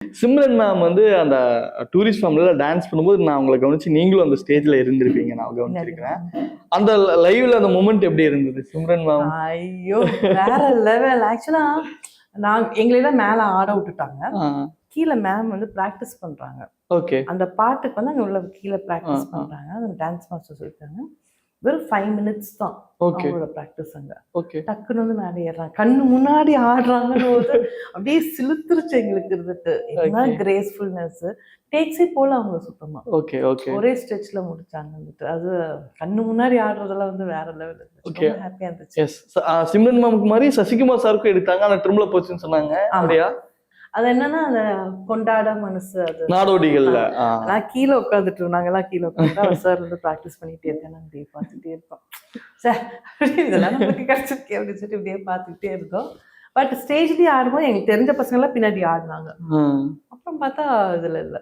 Simran ma'am வந்து அந்த tourist ஃபார்ம்ல டான்ஸ் பண்ணும்போது நான் உங்களை கவனிச்சு நீங்களும் அந்த ஸ்டேஜ்ல இருந்திருப்பீங்க, நான் கவனிச்சிருக்கிறேன். அந்த லைவ்ல அந்த மூமெண்ட் எப்படி இருந்தது சிம்ரன் மேம்? ஐயோ வேற லெவல். ஆக்சுவலா எங்களெல்லாம் மேல ஆட விட்டுட்டாங்க, கீழே மேம் வந்து பிராக்டிஸ் பண்றாங்க. ஓகே. அந்த பாட்டுக்கு வந்து அங்க உள்ள கீழே பிராக்டிஸ் பண்றாங்க. அந்த டான்ஸ் மாஸ்டர் சொல்லிட்டாங்க வெறும் 5 minutes தான் அவங்களோட ப்ராக்டிஸ். அங்க டக்குன்னு வந்து மேலே ஏறாங்க, கண்ணு முன்னாடி ஆடுறாங்கன்னு போது அப்படியே சிலுத்துருச்சு எங்களுக்கு இருந்துட்டு. என்ன கிரேஸ்ஃபுல்னஸ், டேக்ஸே போல அவங்க சுத்தமா. Okay okay. ஒரே ஸ்ட்ரெச்ல முடிச்சாங்க வந்துட்டு. அது கண்ணு முன்னாடி ஆடுறதெல்லாம் வந்து வேற லெவல் இருந்துச்சு, ஹாப்பியா இருந்துச்சு. எஸ், சிம்ரன் மேமுக்கு மாதிரி சசிகுமார் சாருக்கும் எடுத்தாங்க, ஆனா ட்ரிம்ல போச்சுன்னு சொன்னாங்க. அப்படியா? அது என்னன்னா அந்த கொண்டாட மனசு, அது நாடோடிகள்ல நான் கீழே உட்காந்துட்டு நாங்கெல்லாம் கீழே உட்காந்து சார் வந்து ப்ராக்டிஸ் பண்ணிட்டே இருக்கேன். நாங்கள் இப்படியே பார்த்துட்டே இருப்போம், சார் இதெல்லாம் நமக்கு கிடைச்சிருக்கே அப்படின்னு சொல்லிட்டு இப்படியே பார்த்துக்கிட்டே இருக்கோம். பட் ஸ்டேஜ்லயே ஆடும்போது எங்களுக்கு தெரிஞ்ச பசங்க எல்லாம் பின்னாடி ஆடினாங்க. அப்புறம் பார்த்தா இதுல இல்லை.